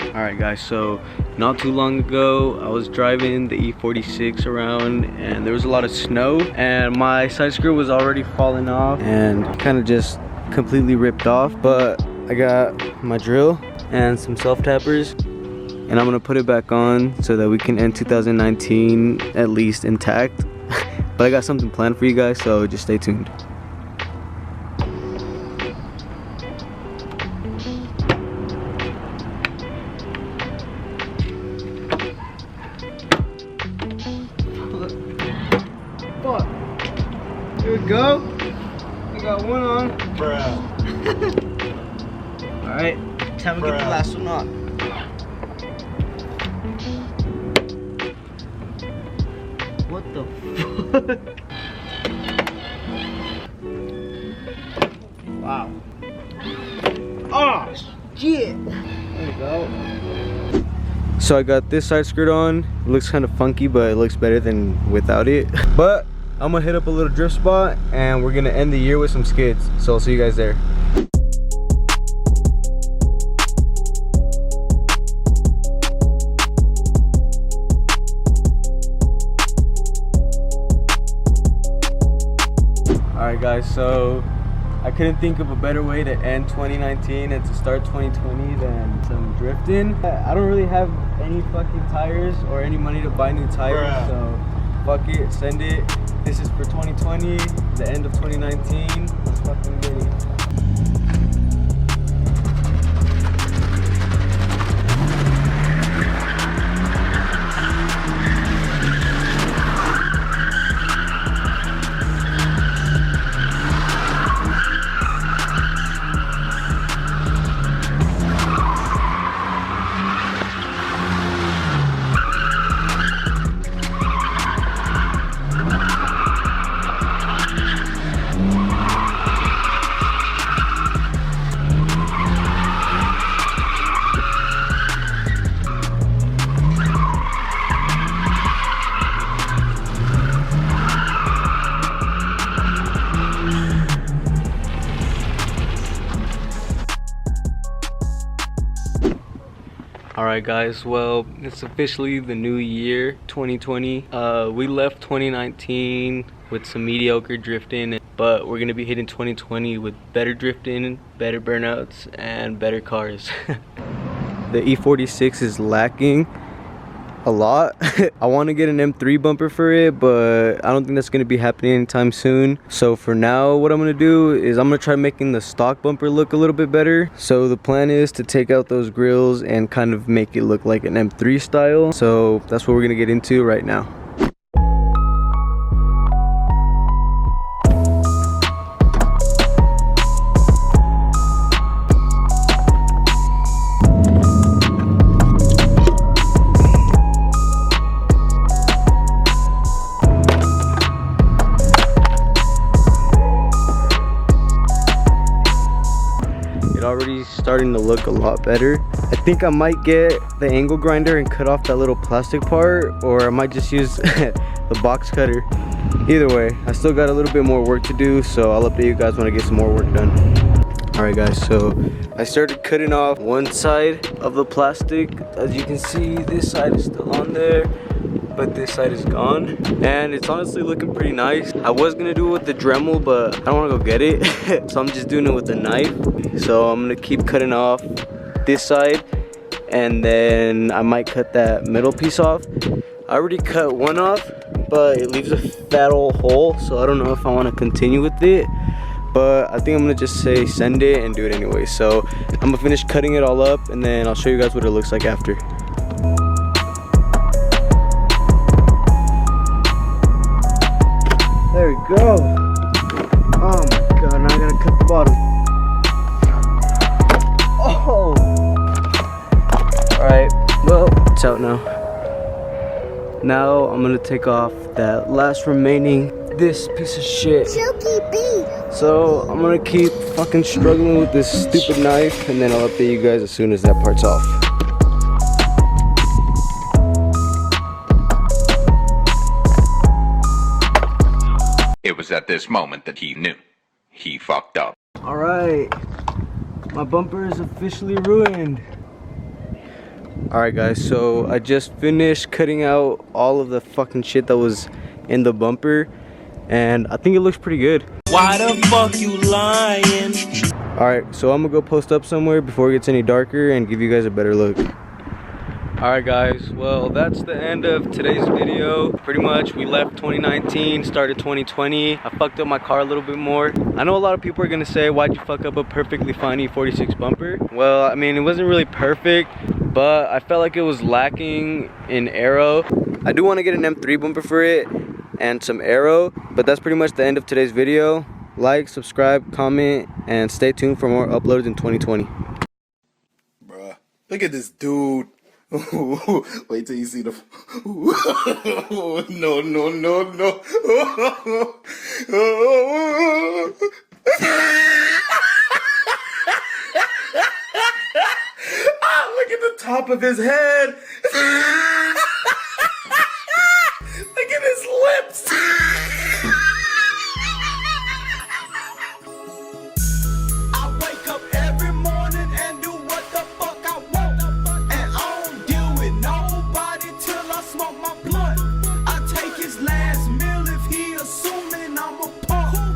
Alright guys, so not too long ago I was driving the E46 around and there was a lot of snow and my side skirt was already falling off and kind of just completely ripped off, but I got my drill and some self-tappers and I'm gonna put it back on so that we can end 2019 at least intact. But I got something planned for you guys, so just stay tuned. Here we go. I got one on. Bruh. Alright, time to get the last one on. What the fuck? Wow. Oh shit. There we go. So I got this side skirt on. It looks kind of funky, but it looks better than without it. But I'm gonna hit up a little drift spot and we're gonna end the year with some skids. So I'll see you guys there. Alright guys, so I couldn't think of a better way to end 2019 and to start 2020 than some drifting. I don't really have any fucking tires or any money to buy new tires, so fuck it, send it. This is for 2020, the end of 2019. Let's fucking get it. Alright guys, well, it's officially the new year, 2020. We left 2019 with some mediocre drifting, but we're gonna be hitting 2020 with better drifting, better burnouts, and better cars. The E46 is lacking a lot. I want to get an M3 bumper for it, but I don't think that's going to be happening anytime soon. So for now, what I'm going to do is I'm going to try making the stock bumper look a little bit better. So the plan is to take out those grills and kind of make it look like an M3 style. So that's what we're going to get into right now. Already starting to look a lot better. I think I might get the angle grinder and cut off that little plastic part, or I might just use the box cutter. Either way, I still got a little bit more work to do, so I'll update you guys when I get some more work done. Alright guys, so I started cutting off one side of the plastic. As you can see, this side is still on there, but this side is gone, and it's honestly looking pretty nice. I was gonna do it with the Dremel, but I don't want to go get it. So I'm just doing it with the knife. So I'm gonna keep cutting off this side, and then I might cut that middle piece off. I already cut one off, but it leaves a fat old hole, so I don't know if I want to continue with it. But I think I'm gonna just say send it and do it anyway. So I'm gonna finish cutting it all up, and then I'll show you guys what it looks like after. There we go. Oh my god, now I gotta cut the bottom. Oh! Alright, well, it's out now. Now I'm gonna take off that last remaining, this piece of shit. Chuki B. So I'm gonna keep fucking struggling with this stupid knife, and then I'll update you guys as soon as that part's off. was at this moment that he knew. He fucked up. Alright, my bumper is officially ruined. Alright guys, so I just finished cutting out all of the fucking shit that was in the bumper, and I think it looks pretty good. Why the fuck you lying? Alright, so I'm gonna go post up somewhere before it gets any darker and give you guys a better look. Alright guys, well that's the end of today's video. Pretty much we left 2019, started 2020. I fucked up my car a little bit more. I know a lot of people are gonna say, why'd you fuck up a perfectly fine E46 bumper? Well, I mean, it wasn't really perfect, but I felt like it was lacking in aero. I do want to get an M3 bumper for it and some aero, but that's pretty much the end of today's video. Like, subscribe, comment, and stay tuned for more uploads in 2020. Bruh, look at this dude. Wait till you see the. No, no, no, no. Look at the top of his head.